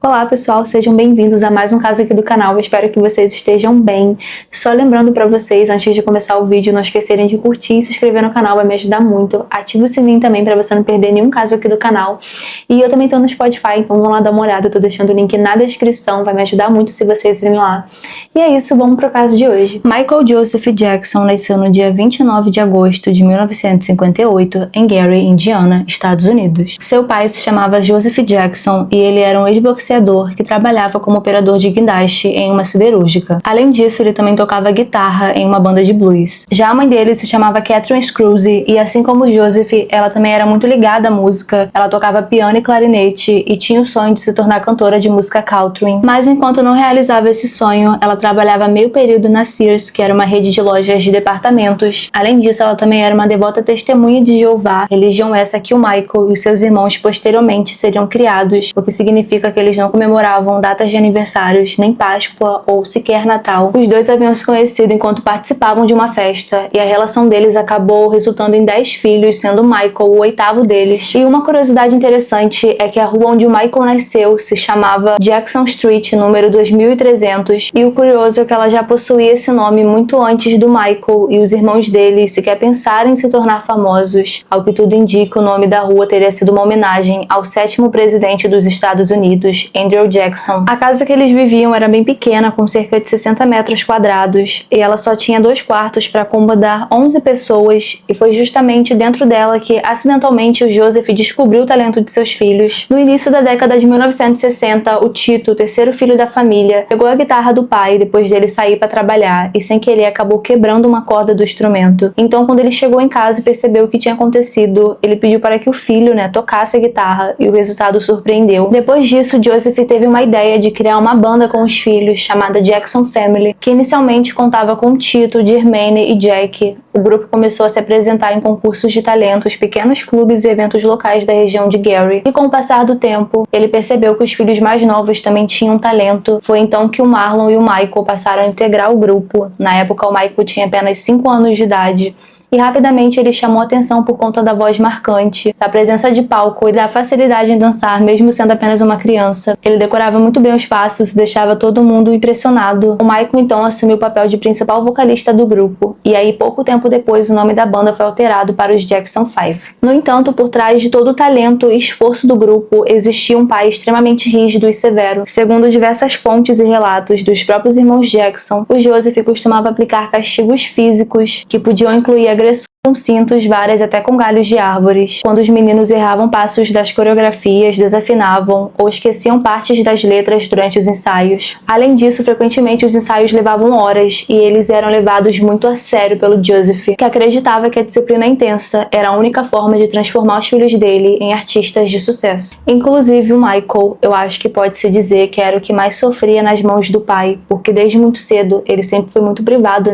Olá pessoal, sejam bem-vindos a mais um caso aqui do canal, eu espero que vocês estejam bem. Só lembrando pra vocês, antes de começar o vídeo, não esquecerem de curtir e se inscrever no canal, vai me ajudar muito. Ativa o sininho também pra você não perder nenhum caso aqui do canal. E eu também tô no Spotify, então vão lá dar uma olhada, eu tô deixando o link na descrição, vai me ajudar muito se vocês irem lá. E é isso, vamos pro caso de hoje. Michael Joseph Jackson nasceu no dia 29 de agosto de 1958 em Gary, Indiana, Estados Unidos. Seu pai se chamava Joseph Jackson e ele era um ex-boxeador que trabalhava como operador de guindaste em uma siderúrgica. Além disso, ele também tocava guitarra em uma banda de blues. Já a mãe dele se chamava Catherine Scruse e, assim como Joseph, ela também era muito ligada à música. Ela tocava piano e clarinete e tinha o sonho de se tornar cantora de música country. Mas enquanto não realizava esse sonho, ela trabalhava meio período na Sears, que era uma rede de lojas de departamentos. Além disso, ela também era uma devota testemunha de Jeová, religião essa que o Michael e os seus irmãos posteriormente seriam criados, o que significa que eles não comemoravam datas de aniversários, nem Páscoa ou sequer Natal. Os dois haviam se conhecido enquanto participavam de uma festa e a relação deles acabou resultando em 10 filhos, sendo Michael o 8º deles. E uma curiosidade interessante é que a rua onde o Michael nasceu se chamava Jackson Street, número 2300, e o curioso é que ela já possuía esse nome muito antes do Michael e os irmãos dele sequer pensaram em se tornar famosos. Ao que tudo indica, o nome da rua teria sido uma homenagem ao 7º presidente dos Estados Unidos, Andrew Jackson. A casa que eles viviam era bem pequena, com cerca de 60 metros quadrados, e ela só tinha 2 quartos para acomodar 11 pessoas, e foi justamente dentro dela que, acidentalmente, o Joseph descobriu o talento de seus filhos. No início da década de 1960, o Tito, o 3º filho da família, pegou a guitarra do pai depois dele sair para trabalhar, e sem querer acabou quebrando uma corda do instrumento. Então, quando ele chegou em casa e percebeu o que tinha acontecido, ele pediu para que o filho, tocasse a guitarra, e o resultado surpreendeu. Depois disso, Joseph teve uma ideia de criar uma banda com os filhos, chamada Jackson Family, que inicialmente contava com Tito, Jermaine e Jack. O grupo começou a se apresentar em concursos de talentos, pequenos clubes e eventos locais da região de Gary. E com o passar do tempo, ele percebeu que os filhos mais novos também tinham talento. Foi então que o Marlon e o Michael passaram a integrar o grupo. Na época, o Michael tinha apenas 5 anos de idade. E rapidamente ele chamou atenção por conta da voz marcante, da presença de palco e da facilidade em dançar, mesmo sendo apenas uma criança. Ele decorava muito bem os passos e deixava todo mundo impressionado. O Michael então assumiu o papel de principal vocalista do grupo, e aí pouco tempo depois o nome da banda foi alterado para os Jackson 5. No entanto, por trás de todo o talento e esforço do grupo, existia um pai extremamente rígido e severo. Segundo diversas fontes e relatos dos próprios irmãos Jackson, o Joseph costumava aplicar castigos físicos que podiam incluir agressões com cintos, varas até com galhos de árvores. Quando os meninos erravam passos das coreografias, desafinavam ou esqueciam partes das letras durante os ensaios. Além disso, frequentemente os ensaios levavam horas e eles eram levados muito a sério pelo Joseph, que acreditava que a disciplina intensa era a única forma de transformar os filhos dele em artistas de sucesso. Inclusive o Michael, eu acho que pode-se dizer que era o que mais sofria nas mãos do pai, porque desde muito cedo ele sempre foi muito privado,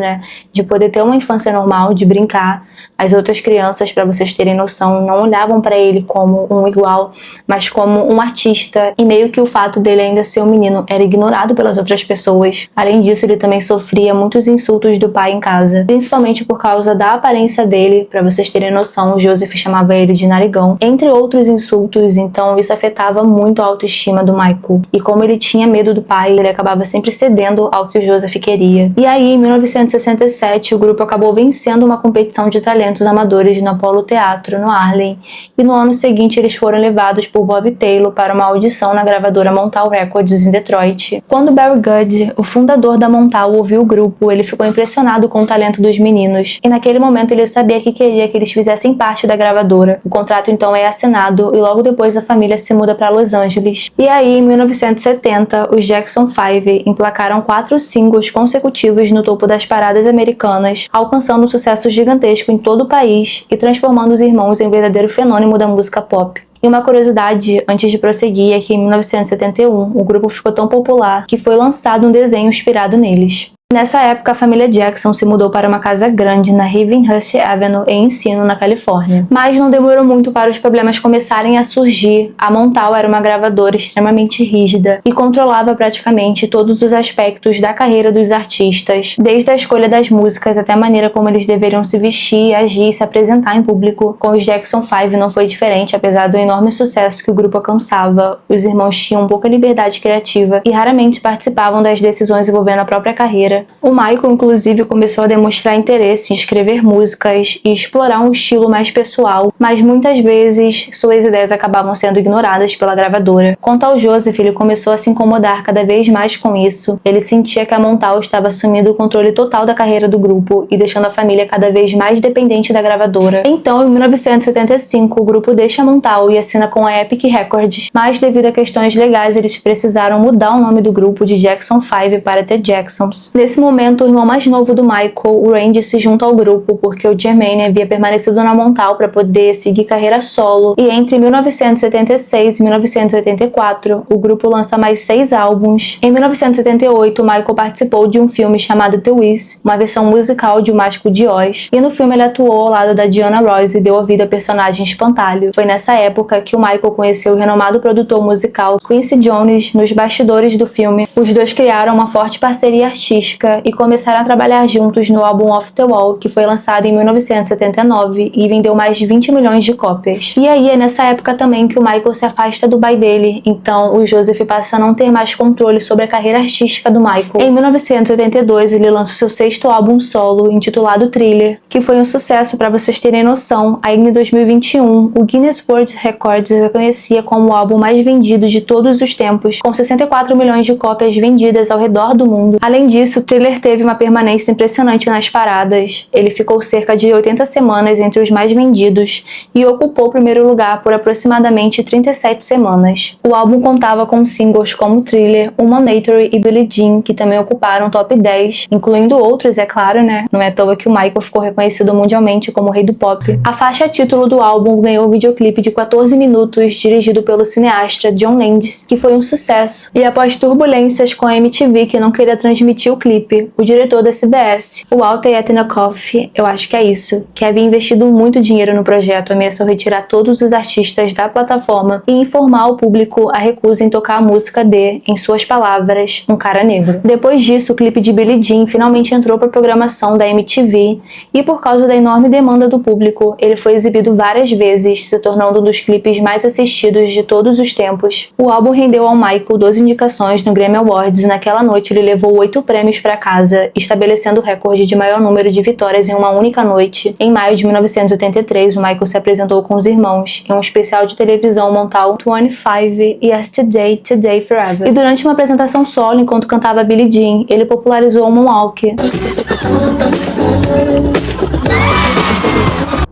de poder ter uma infância normal, de brincar. As outras crianças, para vocês terem noção, não olhavam para ele como um igual, mas como um artista, e meio que o fato dele ainda ser um menino era ignorado pelas outras pessoas. Além disso, ele também sofria muitos insultos do pai em casa, principalmente por causa da aparência dele. Para vocês terem noção, o Joseph chamava ele de narigão, entre outros insultos, então isso afetava muito a autoestima do Michael. E como ele tinha medo do pai, ele acabava sempre cedendo ao que o Joseph queria. E aí, em 1967, o grupo acabou vencendo uma competição de talentos amadores no Apollo Teatro, no Harlem, e no ano seguinte eles foram levados por Bob Taylor para uma audição na gravadora Motown Records em Detroit. Quando Barry Good, o fundador da Motown, ouviu o grupo, ele ficou impressionado com o talento dos meninos, e naquele momento ele sabia que queria que eles fizessem parte da gravadora. O contrato então é assinado e logo depois a família se muda para Los Angeles. E aí, em 1970, os Jackson 5 emplacaram 4 singles consecutivos no topo das paradas americanas, alcançando um sucesso gigantesco em todo o país e transformando os irmãos em um verdadeiro fenômeno da música pop. E uma curiosidade, antes de prosseguir, é que em 1971 o grupo ficou tão popular que foi lançado um desenho inspirado neles. Nessa época, a família Jackson se mudou para uma casa grande na Ravenhurst Avenue, em Encino, na Califórnia. Mas não demorou muito para os problemas começarem a surgir. A Motown era uma gravadora extremamente rígida e controlava praticamente todos os aspectos da carreira dos artistas, desde a escolha das músicas até a maneira como eles deveriam se vestir, agir e se apresentar em público. Com os Jackson 5 não foi diferente, apesar do enorme sucesso que o grupo alcançava. Os irmãos tinham pouca liberdade criativa e raramente participavam das decisões envolvendo a própria carreira. O Michael, inclusive, começou a demonstrar interesse em escrever músicas e explorar um estilo mais pessoal, mas muitas vezes suas ideias acabavam sendo ignoradas pela gravadora. Quanto ao Joseph, ele começou a se incomodar cada vez mais com isso. Ele sentia que a Motown estava assumindo o controle total da carreira do grupo e deixando a família cada vez mais dependente da gravadora. Então, em 1975, o grupo deixa a Motown e assina com a Epic Records, mas devido a questões legais, eles precisaram mudar o nome do grupo de Jackson 5 para The Jacksons. Nesse momento, o irmão mais novo do Michael, o Randy, se junta ao grupo porque o Jermaine havia permanecido na Motown para poder seguir carreira solo, e entre 1976 e 1984, o grupo lança mais 6 álbuns. Em 1978, Michael participou de um filme chamado The Wiz, uma versão musical de O Mágico de Oz, e no filme ele atuou ao lado da Diana Ross e deu vida ao personagem Espantalho. Foi nessa época que o Michael conheceu o renomado produtor musical Quincy Jones nos bastidores do filme. Os dois criaram uma forte parceria artística e começaram a trabalhar juntos no álbum Off the Wall, que foi lançado em 1979 e vendeu mais de 20 milhões de cópias. E aí é nessa época também que o Michael se afasta do pai dele, então o Joseph passa a não ter mais controle sobre a carreira artística do Michael. Em 1982, ele lança o seu 6º álbum solo, intitulado Thriller, que foi um sucesso. Para vocês terem noção. Ainda em 2021, o Guinness World Records o reconhecia como o álbum mais vendido de todos os tempos, com 64 milhões de cópias vendidas ao redor do mundo. Além disso, Thriller teve uma permanência impressionante nas paradas. Ele ficou cerca de 80 semanas entre os mais vendidos e ocupou o primeiro lugar por aproximadamente 37 semanas. O álbum contava com singles como Thriller, Humanitary e Billie Jean, que também ocuparam o top 10, incluindo outros, é claro, né? Não é à toa que o Michael ficou reconhecido mundialmente como o rei do pop. A faixa título do álbum ganhou um videoclipe de 14 minutos, dirigido pelo cineasta John Landis, que foi um sucesso. E após turbulências com a MTV, que não queria transmitir o clipe, o diretor da CBS, o Walter Yetnikoff, eu acho que é isso, que havia investido muito dinheiro no projeto, ameaçou retirar todos os artistas da plataforma e informar ao público a recusa em tocar a música de, em suas palavras, um cara negro. Depois disso, o clipe de Billie Jean finalmente entrou para a programação da MTV e, por causa da enorme demanda do público, ele foi exibido várias vezes, se tornando um dos clipes mais assistidos de todos os tempos. O álbum rendeu ao Michael 12 indicações no Grammy Awards e naquela noite ele levou 8 prêmios para casa, estabelecendo o recorde de maior número de vitórias em uma única noite. Em maio de 1983, o Michael se apresentou com os irmãos em um especial de televisão Motown 25 e Yesterday, Today, Forever. E durante uma apresentação solo, enquanto cantava Billie Jean, ele popularizou o Moonwalk,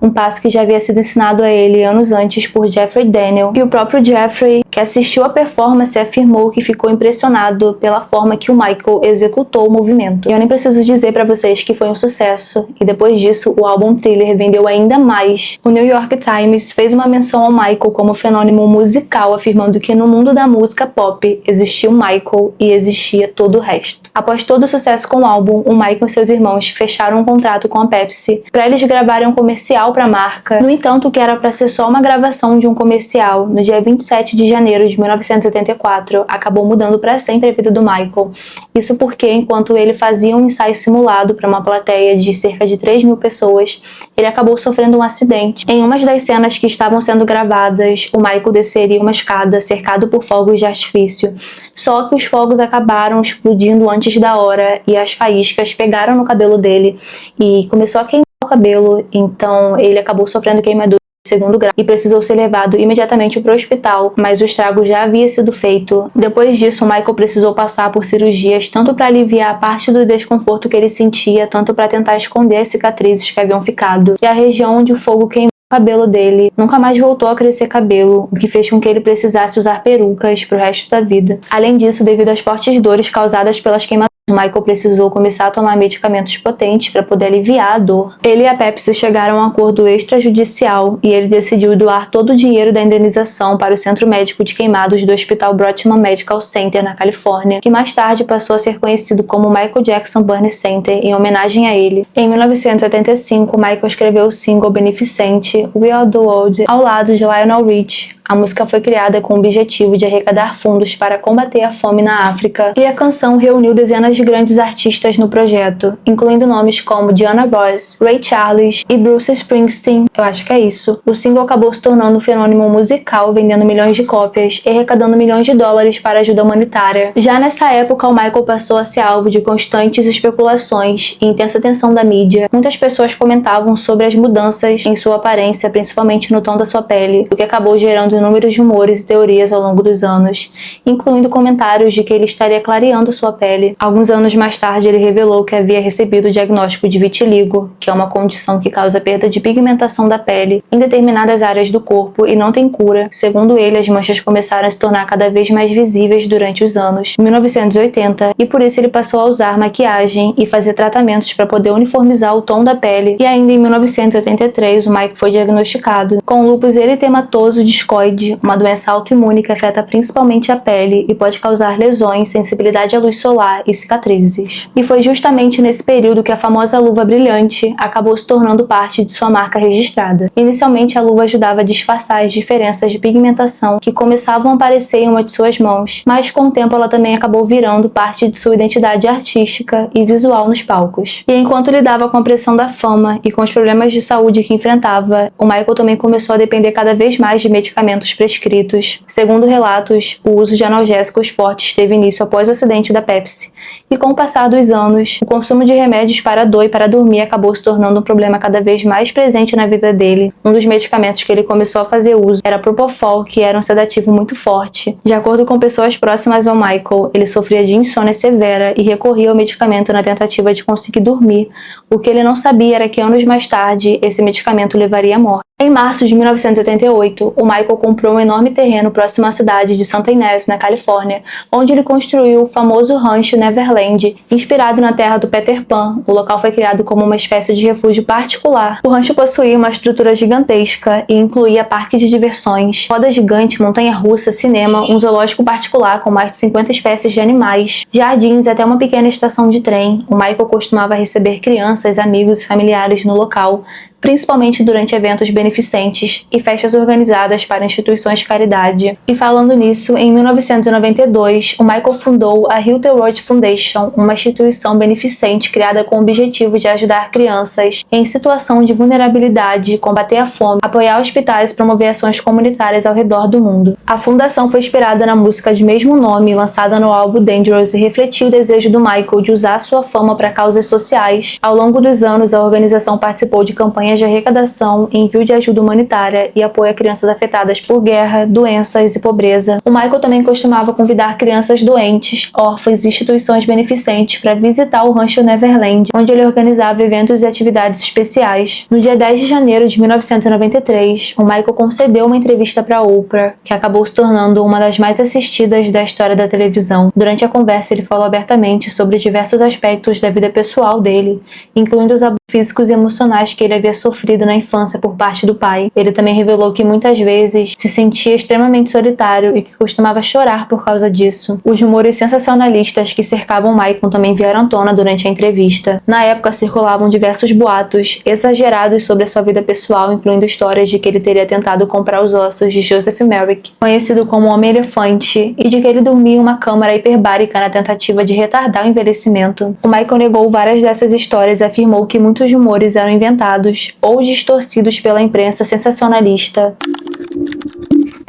um passo que já havia sido ensinado a ele anos antes por Jeffrey Daniel, e o próprio Jeffrey, que assistiu à performance, afirmou que ficou impressionado pela forma que o Michael executou o movimento. E eu nem preciso dizer pra vocês que foi um sucesso, e depois disso o álbum Thriller vendeu ainda mais. O New York Times fez uma menção ao Michael como fenômeno musical, afirmando que no mundo da música pop existia o Michael e existia todo o resto. Após todo o sucesso com o álbum, o Michael e seus irmãos fecharam um contrato com a Pepsi para eles gravarem um comercial para a marca. No entanto, o que era para ser só uma gravação de um comercial, no dia 27 de janeiro de 1984, acabou mudando para sempre a vida do Michael. Isso porque, enquanto ele fazia um ensaio simulado para uma plateia de cerca de 3.000 pessoas, ele acabou sofrendo um acidente. Em uma das cenas que estavam sendo gravadas, o Michael desceria uma escada cercado por fogos de artifício. Só que os fogos acabaram explodindo antes da hora e as faíscas pegaram no cabelo dele e começou a queimar o cabelo, então ele acabou sofrendo queimadura de 2º grau e precisou ser levado imediatamente para o hospital, mas o estrago já havia sido feito. Depois disso, o Michael precisou passar por cirurgias tanto para aliviar a parte do desconforto que ele sentia, tanto para tentar esconder as cicatrizes que haviam ficado. E a região onde o fogo queimou o cabelo dele nunca mais voltou a crescer cabelo, o que fez com que ele precisasse usar perucas pro resto da vida. Além disso, devido às fortes dores causadas pelas queimaduras, o Michael precisou começar a tomar medicamentos potentes para poder aliviar a dor. Ele e a Pepsi chegaram a um acordo extrajudicial e ele decidiu doar todo o dinheiro da indenização para o Centro Médico de Queimados do Hospital Broadman Medical Center, na Califórnia, que mais tarde passou a ser conhecido como Michael Jackson Burn Center, em homenagem a ele. Em 1985, Michael escreveu o single beneficente We Are The World ao lado de Lionel Richie. A música foi criada com o objetivo de arrecadar fundos para combater a fome na África, e a canção reuniu dezenas de grandes artistas no projeto, incluindo nomes como Diana Ross, Ray Charles e Bruce Springsteen. Eu acho que é isso. O single acabou se tornando um fenômeno musical, vendendo milhões de cópias e arrecadando milhões de dólares para ajuda humanitária. Já nessa época, o Michael passou a ser alvo de constantes especulações e intensa atenção da mídia. Muitas pessoas comentavam sobre as mudanças em sua aparência, principalmente no tom da sua pele, o que acabou gerando inúmeros rumores e teorias ao longo dos anos, incluindo comentários de que ele estaria clareando sua pele. Alguns anos mais tarde, ele revelou que havia recebido o diagnóstico de vitiligo, que é uma condição que causa perda de pigmentação da pele em determinadas áreas do corpo e não tem cura. Segundo ele, as manchas começaram a se tornar cada vez mais visíveis durante os anos 1980, e por isso ele passou a usar maquiagem e fazer tratamentos para poder uniformizar o tom da pele. E ainda em 1983, o Mike foi diagnosticado com lúpus eritematoso discoide, uma doença autoimune que afeta principalmente a pele e pode causar lesões, sensibilidade à luz solar e cicatrizes. E foi justamente nesse período que a famosa luva brilhante acabou se tornando parte de sua marca registrada. Inicialmente, a luva ajudava a disfarçar as diferenças de pigmentação que começavam a aparecer em uma de suas mãos, mas com o tempo ela também acabou virando parte de sua identidade artística e visual nos palcos. E enquanto lidava com a pressão da fama e com os problemas de saúde que enfrentava, o Michael também começou a depender cada vez mais de medicamentos prescritos. Segundo relatos, o uso de analgésicos fortes teve início após o acidente da Pepsi, e com o passar dos anos, o consumo de remédios para a dor e para dormir acabou se tornando um problema cada vez mais presente na vida dele. Um dos medicamentos que ele começou a fazer uso era Propofol, que era um sedativo muito forte. De acordo com pessoas próximas ao Michael, ele sofria de insônia severa e recorria ao medicamento na tentativa de conseguir dormir. O que ele não sabia era que anos mais tarde, esse medicamento levaria à morte. Em março de 1988, o Michael comprou um enorme terreno próximo à cidade de Santa Inés, na Califórnia, onde ele construiu o famoso rancho Neverland, inspirado na terra do Peter Pan. O local foi criado como uma espécie de refúgio particular. O rancho possuía uma estrutura gigantesca e incluía parque de diversões, roda gigante, montanha-russa, cinema, um zoológico particular com mais de 50 espécies de animais, jardins e até uma pequena estação de trem. O Michael costumava receber crianças, amigos e familiares no local, principalmente durante eventos beneficentes e festas organizadas para instituições de caridade. E falando nisso, em 1992, o Michael fundou a Hilton Road Foundation, uma instituição beneficente criada com o objetivo de ajudar crianças em situação de vulnerabilidade, combater a fome, apoiar hospitais e promover ações comunitárias ao redor do mundo. A fundação foi inspirada na música de mesmo nome, lançada no álbum Dangerous, e refletiu o desejo do Michael de usar sua fama para causas sociais. Ao longo dos anos, a organização participou de campanhas de arrecadação, envio de ajuda humanitária e apoio a crianças afetadas por guerra, doenças e pobreza. O Michael também costumava convidar crianças doentes, órfãs e instituições beneficentes para visitar o rancho Neverland, onde ele organizava eventos e atividades especiais. No dia 10 de janeiro de 1993, o Michael concedeu uma entrevista para Oprah, que acabou se tornando uma das mais assistidas da história da televisão. Durante a conversa, ele falou abertamente sobre diversos aspectos da vida pessoal dele, incluindo os abusos físicos e emocionais que ele havia sofrido na infância por parte do pai. Ele também revelou que muitas vezes se sentia extremamente solitário e que costumava chorar por causa disso. Os rumores sensacionalistas que cercavam Michael também vieram à tona durante a entrevista. Na época circulavam diversos boatos exagerados sobre a sua vida pessoal, incluindo histórias de que ele teria tentado comprar os ossos de Joseph Merrick, conhecido como Homem-Elefante, e de que ele dormia em uma câmara hiperbárica na tentativa de retardar o envelhecimento. O Michael negou várias dessas histórias e afirmou que muitos rumores eram inventados ou distorcidos pela imprensa sensacionalista.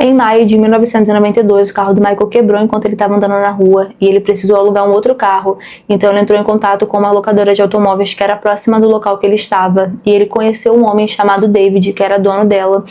Em maio de 1992, o carro do Michael quebrou enquanto ele estava andando na rua e ele precisou alugar um outro carro. Então ele entrou em contato com uma locadora de automóveis que era próxima do local que ele estava. E ele conheceu um homem chamado David, que era dono dela.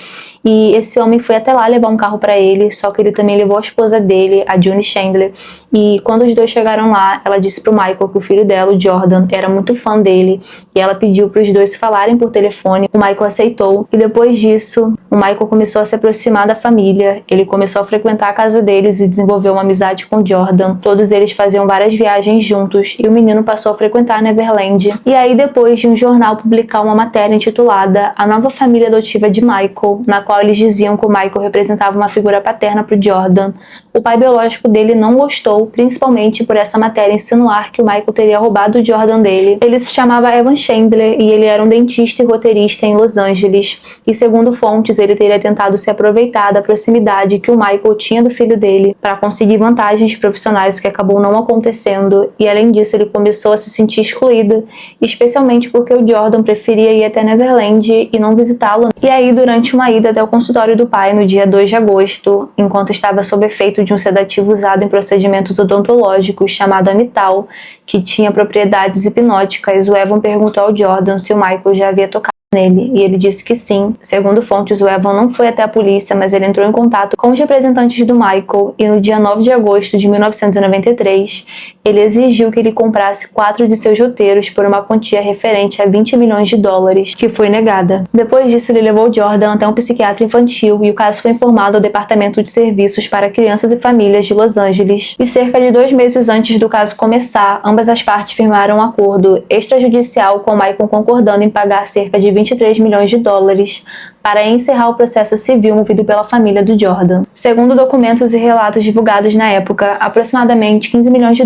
E esse homem foi até lá levar um carro para ele, só que ele também levou a esposa dele, a June Chandler. E quando os dois chegaram lá, ela disse pro Michael que o filho dela, o Jordan, era muito fã dele. E ela pediu para os dois se falarem por telefone. O Michael aceitou. E depois disso, o Michael começou a se aproximar da família família. Ele começou a frequentar a casa deles e desenvolveu uma amizade com Jordan. Todos eles faziam várias viagens juntos e o menino passou a frequentar Neverland. E aí, depois de um jornal publicar uma matéria intitulada A Nova Família Adotiva de Michael, na qual eles diziam que o Michael representava uma figura paterna para o Jordan, o pai biológico dele não gostou, principalmente por essa matéria insinuar que o Michael teria roubado o Jordan dele. Ele se chamava Evan Chandler e ele era um dentista e roteirista em Los Angeles. E segundo fontes, ele teria tentado se aproveitar da proximidade que o Michael tinha do filho dele para conseguir vantagens profissionais, que acabou não acontecendo. E além disso, ele começou a se sentir excluído, especialmente porque o Jordan preferia ir até Neverland e não visitá-lo. E aí, durante uma ida até o consultório do pai no dia 2 de agosto, enquanto estava sob efeito de um sedativo usado em procedimentos odontológicos chamado Amital, que tinha propriedades hipnóticas, o Evan perguntou ao Jordan se o Michael já havia tocado nele, e ele disse que sim. Segundo fontes, o Evan não foi até a polícia, mas ele entrou em contato com os representantes do Michael e no dia 9 de agosto de 1993, ele exigiu que ele comprasse 4 de seus roteiros por uma quantia referente a $20 milhões, que foi negada. Depois disso, ele levou Jordan até um psiquiatra infantil e o caso foi informado ao Departamento de Serviços para Crianças e Famílias de Los Angeles. E cerca de 2 meses antes do caso começar, ambas as partes firmaram um acordo extrajudicial com o Michael concordando em pagar cerca de $23 milhões para encerrar o processo civil movido pela família do Jordan. Segundo documentos e relatos divulgados na época, aproximadamente $15 milhões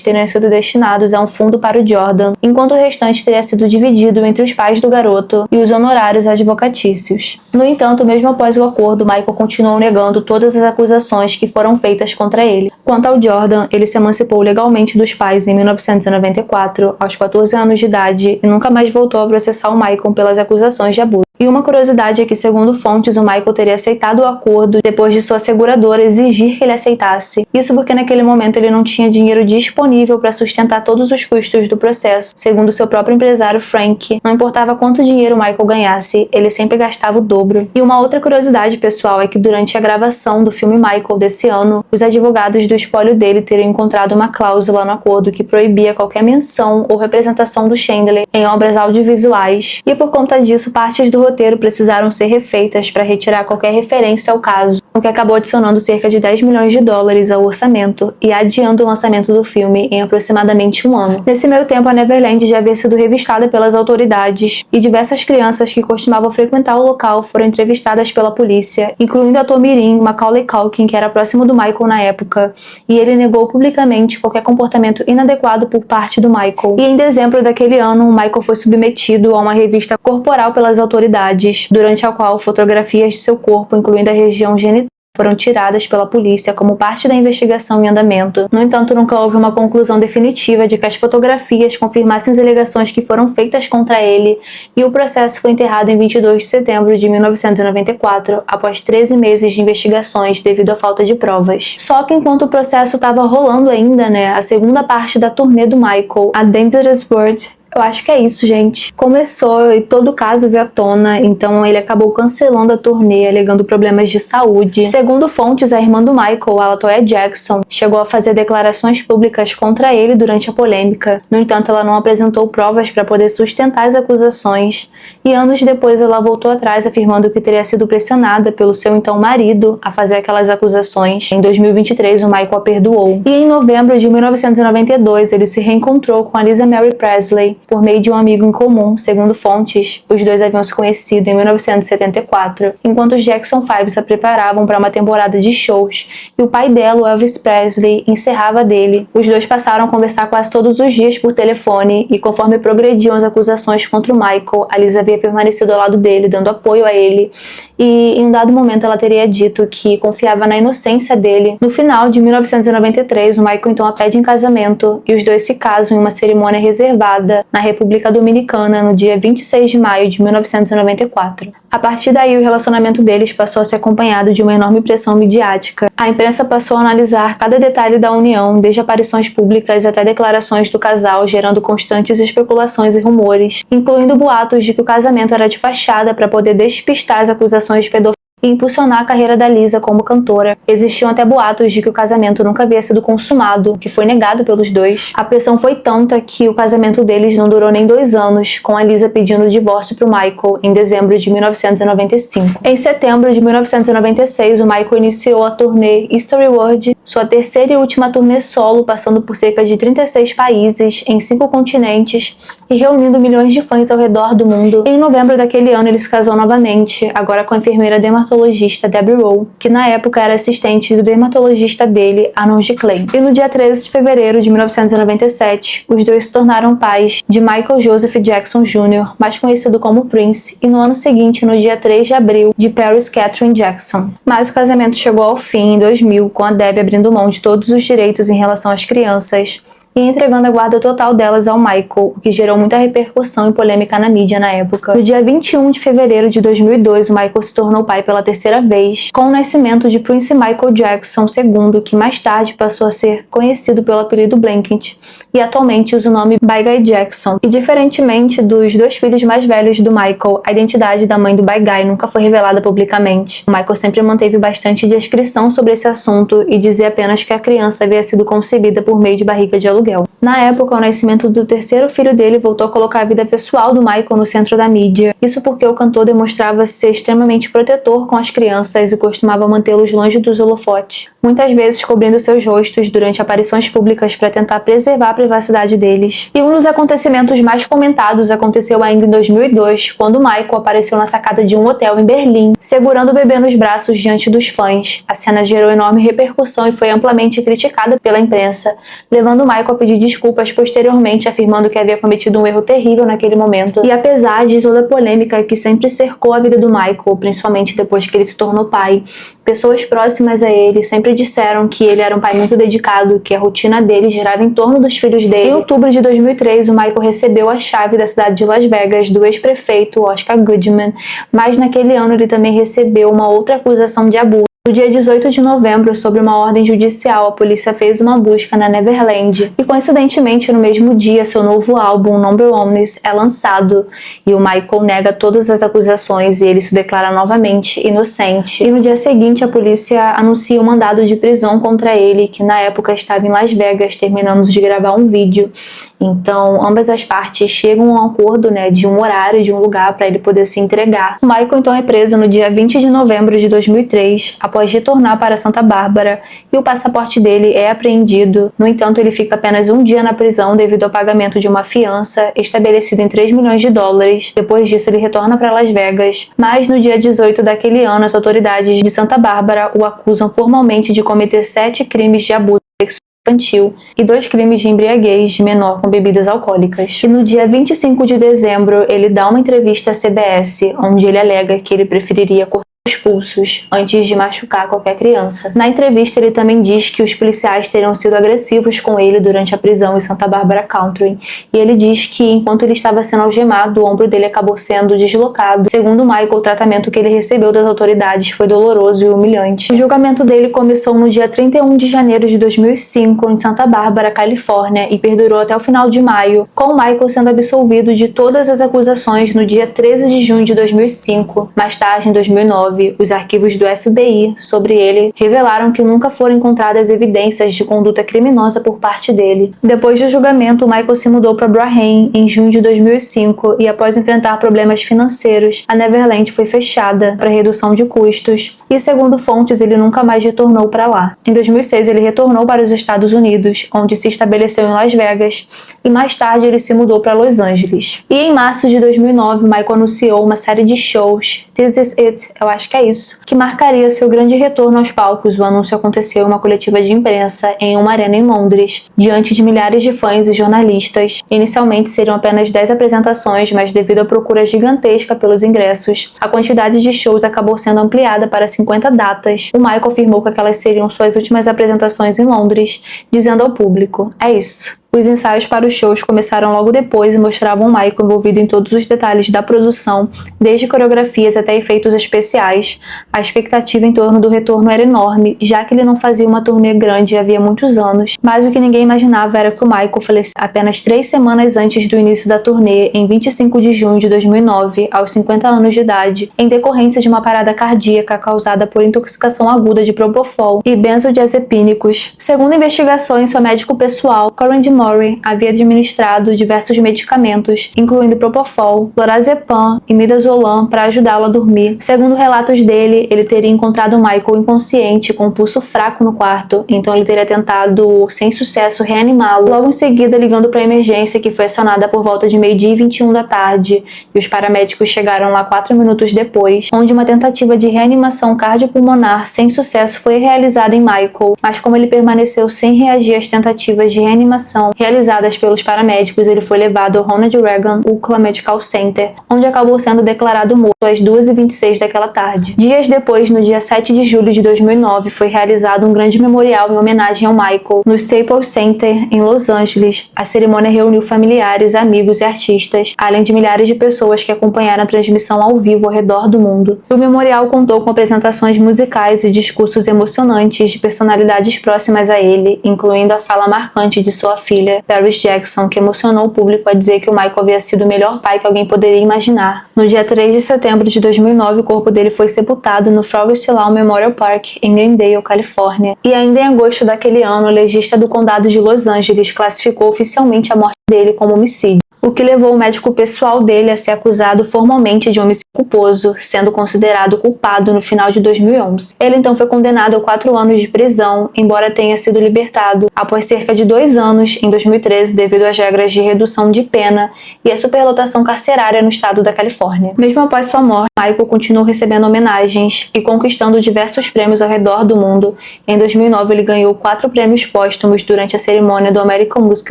teriam sido destinados a um fundo para o Jordan, enquanto o restante teria sido dividido entre os pais do garoto e os honorários advocatícios. No entanto, mesmo após o acordo, Michael continuou negando todas as acusações que foram feitas contra ele. Quanto ao Jordan, ele se emancipou legalmente dos pais em 1994, aos 14 anos de idade, e nunca mais voltou a processar o Michael pelas acusações de abuso. E uma curiosidade é que, segundo fontes, o Michael teria aceitado o acordo depois de sua seguradora exigir que ele aceitasse. Isso porque naquele momento ele não tinha dinheiro disponível para sustentar todos os custos do processo. Segundo seu próprio empresário Frank, não importava quanto dinheiro o Michael ganhasse, ele sempre gastava o dobro. E uma outra curiosidade, pessoal, é que durante a gravação do filme Michael desse ano, os advogados do espólio dele teriam encontrado uma cláusula no acordo que proibia qualquer menção ou representação do Chandler em obras audiovisuais. E por conta disso, partes do roteiro precisaram ser refeitas para retirar qualquer referência ao caso, o que acabou adicionando cerca de $10 milhões ao orçamento e adiando o lançamento do filme em aproximadamente um ano. Nesse meio tempo, a Neverland já havia sido revistada pelas autoridades e diversas crianças que costumavam frequentar o local foram entrevistadas pela polícia, incluindo o ator mirim Macaulay Culkin, que era próximo do Michael na época, e ele negou publicamente qualquer comportamento inadequado por parte do Michael. E em dezembro daquele ano, o Michael foi submetido a uma revista corporal pelas autoridades, durante a qual fotografias de seu corpo, incluindo a região genital, foram tiradas pela polícia como parte da investigação em andamento. No entanto, nunca houve uma conclusão definitiva de que as fotografias confirmassem as alegações que foram feitas contra ele, e o processo foi enterrado em 22 de setembro de 1994, após 13 meses de investigações devido à falta de provas. Só que enquanto o processo estava rolando ainda, a segunda parte da turnê do Michael, A Dangerous World, eu acho que é isso, gente. Começou e todo o caso veio à tona, então ele acabou cancelando a turnê, alegando problemas de saúde. Segundo fontes, a irmã do Michael, a Latoya Jackson, chegou a fazer declarações públicas contra ele durante a polêmica. No entanto, ela não apresentou provas para poder sustentar as acusações, e anos depois ela voltou atrás, afirmando que teria sido pressionada pelo seu então marido a fazer aquelas acusações. Em 2023, o Michael a perdoou. E em novembro de 1992, ele se reencontrou com a Lisa Mary Presley por meio de um amigo em comum. Segundo fontes, os dois haviam se conhecido em 1974, enquanto os Jackson 5 se preparavam para uma temporada de shows, e o pai dela, o Elvis Presley, encerrava dele. Os dois passaram a conversar quase todos os dias por telefone, e conforme progrediam as acusações contra o Michael, a Lisa havia permanecido ao lado dele, dando apoio a ele, e em um dado momento ela teria dito que confiava na inocência dele. No final de 1993, o Michael então a pede em casamento, e os dois se casam em uma cerimônia reservada na República Dominicana no dia 26 de maio de 1994. A partir daí, o relacionamento deles passou a ser acompanhado de uma enorme pressão midiática. A imprensa passou a analisar cada detalhe da união, desde aparições públicas até declarações do casal, gerando constantes especulações e rumores, incluindo boatos de que o casamento era de fachada para poder despistar as acusações de pedofilia e impulsionar a carreira da Lisa como cantora. Existiam até boatos de que o casamento nunca havia sido consumado, que foi negado pelos dois. A pressão foi tanta que o casamento deles não durou nem 2 anos, com a Lisa pedindo o divórcio para o Michael em dezembro de 1995. Em setembro de 1996, o Michael iniciou a turnê History World, sua terceira e última turnê solo, passando por cerca de 36 países em 5 continentes e reunindo milhões de fãs ao redor do mundo. Em novembro daquele ano, ele se casou novamente, agora com a enfermeira dermatologista Debbie Rowe, que na época era assistente do dermatologista dele, Arnold Klein. E no dia 13 de fevereiro de 1997, os dois se tornaram pais de Michael Joseph Jackson Jr., mais conhecido como Prince, e no ano seguinte, no dia 3 de abril, de Paris Catherine Jackson. Mas o casamento chegou ao fim em 2000, com a Debbie abrindo mão de todos os direitos em relação às crianças e entregando a guarda total delas ao Michael, o que gerou muita repercussão e polêmica na mídia na época. No dia 21 de fevereiro de 2002, o Michael se tornou pai pela terceira vez, com o nascimento de Prince Michael Jackson II, que mais tarde passou a ser conhecido pelo apelido Blanket, e atualmente usa o nome By Guy Jackson. E diferentemente dos 2 filhos mais velhos do Michael, a identidade da mãe do By Guy nunca foi revelada publicamente. O Michael sempre manteve bastante discrição sobre esse assunto e dizia apenas que a criança havia sido concebida por meio de barriga de aluguel. Na época, o nascimento do terceiro filho dele voltou a colocar a vida pessoal do Michael no centro da mídia. Isso porque o cantor demonstrava ser extremamente protetor com as crianças e costumava mantê-los longe dos holofotes, muitas vezes cobrindo seus rostos durante aparições públicas para tentar preservar a privacidade deles. E um dos acontecimentos mais comentados aconteceu ainda em 2002, quando Michael apareceu na sacada de um hotel em Berlim, segurando o bebê nos braços diante dos fãs. A cena gerou enorme repercussão e foi amplamente criticada pela imprensa, levando Michael a pedir desculpas posteriormente, afirmando que havia cometido um erro terrível naquele momento. E apesar de toda a polêmica que sempre cercou a vida do Michael, principalmente depois que ele se tornou pai, pessoas próximas a ele sempre disseram que ele era um pai muito dedicado, que a rotina dele girava em torno dos filhos dele. Em outubro de 2003, o Michael recebeu a chave da cidade de Las Vegas do ex-prefeito Oscar Goodman, mas naquele ano ele também recebeu uma outra acusação de abuso. No dia 18 de novembro, sob uma ordem judicial, a polícia fez uma busca na Neverland e, coincidentemente, no mesmo dia, seu novo álbum, Number Ones, é lançado e o Michael nega todas as acusações e ele se declara novamente inocente. E no dia seguinte, a polícia anuncia um mandado de prisão contra ele, que na época estava em Las Vegas, terminando de gravar um vídeo. Então, ambas as partes chegam a um acordo, de um horário, de um lugar para ele poder se entregar. O Michael, então, é preso no dia 20 de novembro de 2003, após retornar para Santa Bárbara, e o passaporte dele é apreendido. No entanto, ele fica apenas um dia na prisão devido ao pagamento de uma fiança estabelecida em 3 milhões de dólares. Depois disso, ele retorna para Las Vegas, mas no dia 18 daquele ano, as autoridades de Santa Bárbara o acusam formalmente de cometer 7 crimes de abuso sexual infantil e 2 crimes de embriaguez de menor com bebidas alcoólicas. E no dia 25 de dezembro, ele dá uma entrevista à CBS, onde ele alega que ele preferiria cortar os pulsos antes de machucar qualquer criança. Na entrevista, ele também diz que os policiais teriam sido agressivos com ele durante a prisão em Santa Barbara County, e ele diz que enquanto ele estava sendo algemado, o ombro dele acabou sendo deslocado. Segundo Michael, o tratamento que ele recebeu das autoridades foi doloroso e humilhante. O julgamento dele começou no dia 31 de janeiro de 2005 em Santa Bárbara, Califórnia, e perdurou até o final de maio, com Michael sendo absolvido de todas as acusações no dia 13 de junho de 2005. Mais tarde, em 2009, os arquivos do FBI sobre ele revelaram que nunca foram encontradas evidências de conduta criminosa por parte dele. Depois do julgamento, Michael se mudou para Brahman em junho de 2005 e, após enfrentar problemas financeiros, a Neverland foi fechada para redução de custos e, segundo fontes, ele nunca mais retornou para lá. Em 2006, ele retornou para os Estados Unidos, onde se estabeleceu em Las Vegas, e mais tarde ele se mudou para Los Angeles. E em março de 2009, Michael anunciou uma série de shows, This Is It, eu acho que é isso, que marcaria seu grande retorno aos palcos. O anúncio aconteceu em uma coletiva de imprensa em uma arena em Londres, diante de milhares de fãs e jornalistas. Inicialmente seriam apenas 10 apresentações, mas devido à procura gigantesca pelos ingressos, a quantidade de shows acabou sendo ampliada para 50 datas. O Michael afirmou que aquelas seriam suas últimas apresentações em Londres, dizendo ao público: "É isso. Os ensaios para os shows começaram logo depois e mostravam Michael envolvido em todos os detalhes da produção, desde coreografias até efeitos especiais. A expectativa em torno do retorno era enorme, já que ele não fazia uma turnê grande havia muitos anos, mas o que ninguém imaginava era que o Michael faleceu apenas 3 semanas antes do início da turnê, em 25 de junho de 2009, aos 50 anos de idade, em decorrência de uma parada cardíaca causada por intoxicação aguda de propofol e benzodiazepínicos. Segundo investigações, seu médico pessoal, Corinne Murray, havia administrado diversos medicamentos, incluindo propofol, lorazepam e midazolam, para ajudá-lo a dormir. Segundo relatos dele, ele teria encontrado Michael inconsciente, com um pulso fraco no quarto, então ele teria tentado, sem sucesso, reanimá-lo. Logo em seguida, ligando para a emergência, que foi acionada por volta de 12h21 da tarde, e os paramédicos chegaram lá 4 minutos depois, onde uma tentativa de reanimação cardiopulmonar sem sucesso foi realizada em Michael, mas como ele permaneceu sem reagir às tentativas de reanimação realizadas pelos paramédicos, ele foi levado ao Ronald Reagan UCLA Medical Center, onde acabou sendo declarado morto às 2h26 daquela tarde. Dias depois, no dia 7 de julho de 2009, foi realizado um grande memorial em homenagem ao Michael, no Staples Center, em Los Angeles. A cerimônia reuniu familiares, amigos e artistas, além de milhares de pessoas que acompanharam a transmissão ao vivo ao redor do mundo. O memorial contou com apresentações musicais e discursos emocionantes de personalidades próximas a ele, incluindo a fala marcante de sua filha, Paris Jackson, que emocionou o público a dizer que o Michael havia sido o melhor pai que alguém poderia imaginar. No dia 3 de setembro de 2009, o corpo dele foi sepultado no Forest Lawn Memorial Park, em Glendale, Califórnia. E ainda em agosto daquele ano, o legista do condado de Los Angeles classificou oficialmente a morte dele como homicídio, o que levou o médico pessoal dele a ser acusado formalmente de homicídio culposo, sendo considerado culpado no final de 2011. Ele então foi condenado a 4 anos de prisão, embora tenha sido libertado após cerca de 2 anos, em 2013, devido às regras de redução de pena e a superlotação carcerária no estado da Califórnia. Mesmo após sua morte, Michael continuou recebendo homenagens e conquistando diversos prêmios ao redor do mundo. Em 2009, ele ganhou 4 prêmios póstumos durante a cerimônia do American Music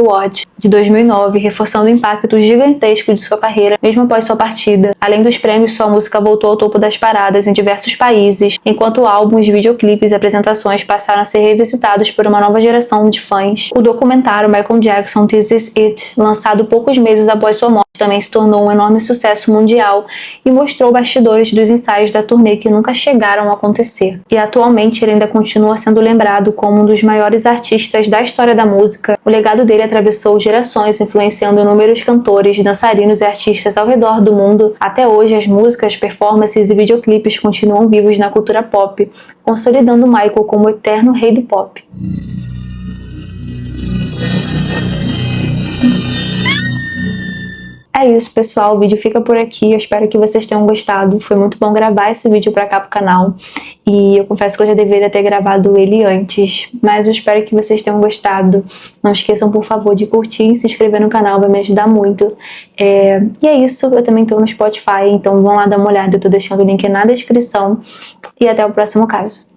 Awards de 2009, reforçando o impacto gigantesco de sua carreira, mesmo após sua partida. Além dos prêmios, sua música voltou ao topo das paradas em diversos países, enquanto álbuns, videoclipes e apresentações passaram a ser revisitados por uma nova geração de fãs. O documentário Michael Jackson This Is It, lançado poucos meses após sua morte, também se tornou um enorme sucesso mundial e mostrou bastidores dos ensaios da turnê que nunca chegaram a acontecer. E atualmente ele ainda continua sendo lembrado como um dos maiores artistas da história da música. O legado dele atravessou gerações, influenciando inúmeros cantores, dançarinos e artistas ao redor do mundo. Até hoje, as músicas, performances e videoclipes continuam vivos na cultura pop, consolidando Michael como o eterno rei do pop. É isso, pessoal, o vídeo fica por aqui, eu espero que vocês tenham gostado. Foi muito bom gravar esse vídeo pra cá pro canal, e eu confesso que eu já deveria ter gravado ele antes, mas eu espero que vocês tenham gostado. Não esqueçam, por favor, de curtir e se inscrever no canal, vai me ajudar muito. E é isso, eu também tô no Spotify, então vão lá dar uma olhada, eu tô deixando o link na descrição, e até o próximo caso.